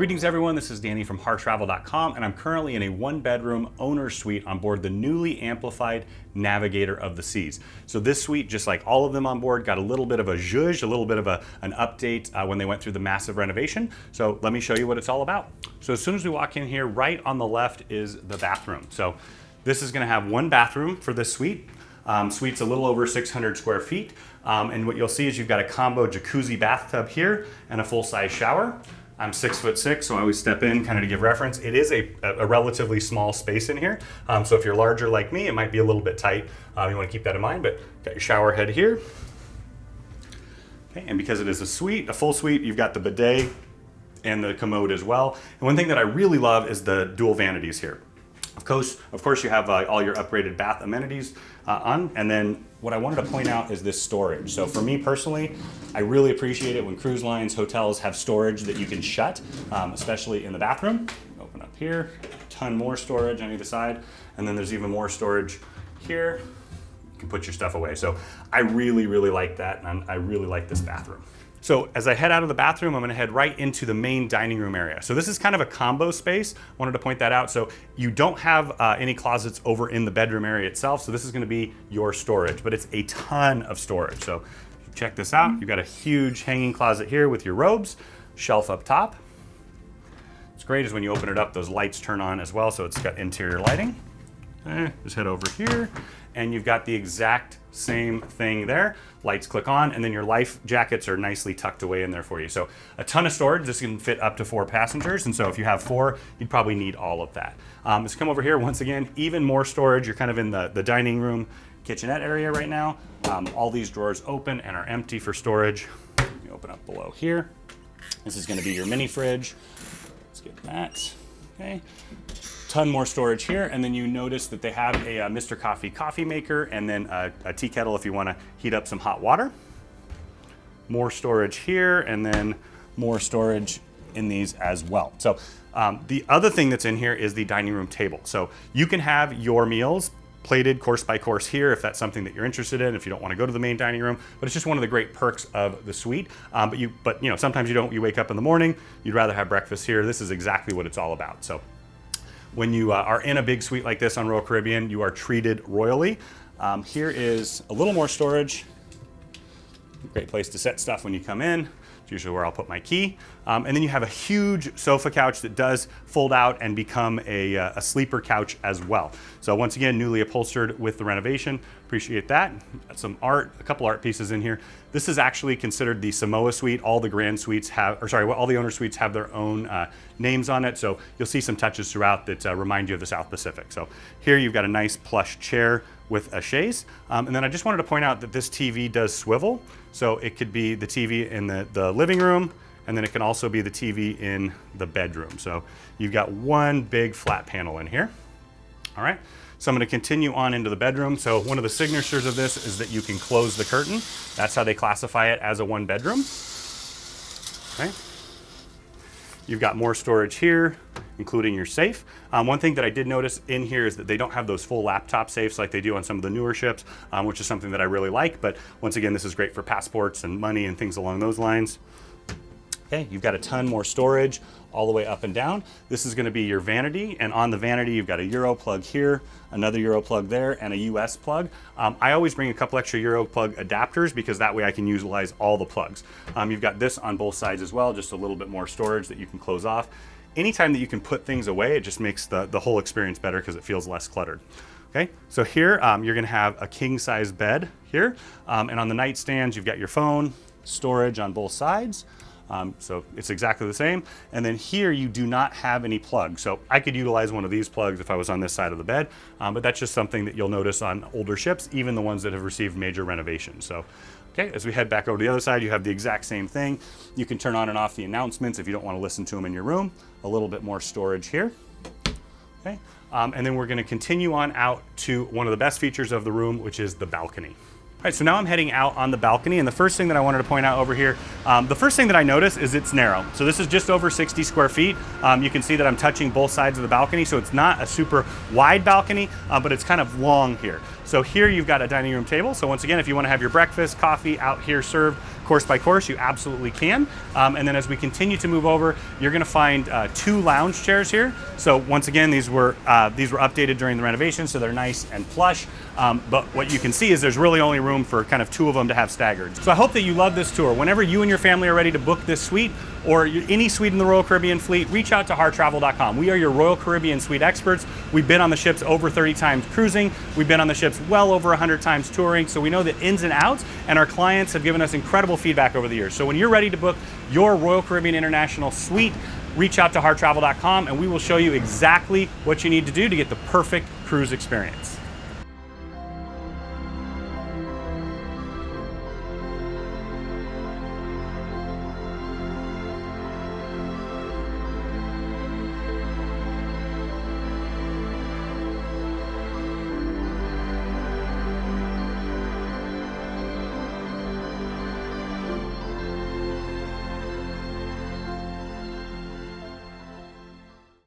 Greetings everyone, this is Danny from HarrTravel.com, and I'm currently in a one-bedroom owner suite on board the newly amplified Navigator of the Seas. So this suite, just like all of them on board, got a little bit of a zhuzh, a little bit of an update when they went through the massive renovation. So let me show you what it's all about. So as soon as we walk in here, right on the left is the bathroom. So this is gonna have one bathroom for this suite. Suite's a little over 600 square feet. And what you'll see is you've got a combo jacuzzi bathtub here and a full-size shower. I'm 6'6", so I always step in kind of to give reference. It is a relatively small space in here. So if you're larger like me, it might be a little bit tight. You want to keep that in mind, but got your shower head here. Okay, and because it is a suite, a full suite, you've got the bidet and the commode as well. And one thing that I really love is the dual vanities here. Of course, you have all your upgraded bath amenities on, and then what I wanted to point out is this storage. So for me personally, I really appreciate it when cruise lines, hotels have storage that you can shut, especially in the bathroom. Open up here, a ton more storage on either side, and then there's even more storage here. You can put your stuff away. So I really, really like that, and I really like this bathroom. So as I head out of the bathroom, I'm gonna head right into the main dining room area. So this is kind of a combo space. I wanted to point that out. So you don't have any closets over in the bedroom area itself. So this is gonna be your storage, but it's a ton of storage. So check this out. You've got a huge hanging closet here with your robes, shelf up top. What's great is when you open it up, those lights turn on as well. So it's got interior lighting. Okay, just head over here and you've got the exact same thing there. Lights click on, and then your life jackets are nicely tucked away in there for you. So a ton of storage. This can fit up to 4 passengers, and so if you have 4, you'd probably need all of that. Let's come over here once again. Even more storage. You're kind of in the dining room, kitchenette area right now. All these drawers open and are empty for storage. You open up below here. This is going to be your mini fridge. Let's get that. Okay. Ton more storage here, and then you notice that they have a Mr. Coffee maker and then a tea kettle if you want to heat up some hot water. More storage here, and then more storage in these as well. So the other thing that's in here is the dining room table. So you can have your meals plated course by course here if that's something that you're interested in, if you don't want to go to the main dining room, but it's just one of the great perks of the suite. But you know, sometimes you wake up in the morning, you'd rather have breakfast here. This is exactly what it's all about. So when you are in a big suite like this on Royal Caribbean, you are treated royally. Here is a little more storage. Great place to set stuff when you come in. It's usually where I'll put my key. And then you have a huge sofa couch that does fold out and become a sleeper couch as well. So once again, newly upholstered with the renovation. Appreciate that. Got some art, a couple art pieces in here. This is actually considered the Samoa Suite. All the grand suites have, all the owner suites have their own names on it. So you'll see some touches throughout that remind you of the South Pacific. So here you've got a nice plush chair with a chaise. And then I just wanted to point out that this TV does swivel. So it could be the TV in the living room, and then it can also be the TV in the bedroom. So you've got one big flat panel in here. All right, so I'm gonna continue on into the bedroom. So one of the signatures of this is that you can close the curtain. That's how they classify it as a 1 bedroom. Okay. You've got more storage here, including your safe. One thing that I did notice in here is that they don't have those full laptop safes like they do on some of the newer ships, which is something that I really like. But once again, this is great for passports and money and things along those lines. Okay, you've got a ton more storage all the way up and down. This is going to be your vanity, and on the vanity you've got a Euro plug here, another Euro plug there, and a US plug. I always bring a couple extra Euro plug adapters because that way I can utilize all the plugs. You've got this on both sides as well, just a little bit more storage that you can close off. Anytime that you can put things away, it just makes the whole experience better because it feels less cluttered. Okay, so here you're going to have a king-size bed here, and on the nightstands you've got your phone, storage on both sides. So it's exactly the same. And then here you do not have any plugs. So I could utilize one of these plugs if I was on this side of the bed, but that's just something that you'll notice on older ships, even the ones that have received major renovations. So, okay, as we head back over to the other side, you have the exact same thing. You can turn on and off the announcements if you don't want to listen to them in your room. A little bit more storage here. Okay, and then we're going to continue on out to one of the best features of the room, which is the balcony. All right, so now I'm heading out on the balcony, and the first thing that I wanted to point out over here, the first thing that I noticed is it's narrow. So this is just over 60 square feet. You can see that I'm touching both sides of the balcony, so it's not a super wide balcony, but it's kind of long here. So here you've got a dining room table. So once again, if you want to have your breakfast, coffee out here served, course by course, you absolutely can. And then as we continue to move over, you're going to find 2 lounge chairs here. So once again, these were updated during the renovation, so they're nice and plush. But what you can see is there's really only room for kind of 2 of them to have staggered. So I hope that you love this tour. Whenever you and your family are ready to book this suite or any suite in the Royal Caribbean fleet, reach out to harrtravel.com. We are your Royal Caribbean suite experts. We've been on the ships over 30 times cruising. We've been on the ships well over 100 times touring. So we know the ins and outs, and our clients have given us incredible feedback over the years. So when you're ready to book your Royal Caribbean International suite, reach out to harrtravel.com and we will show you exactly what you need to do to get the perfect cruise experience.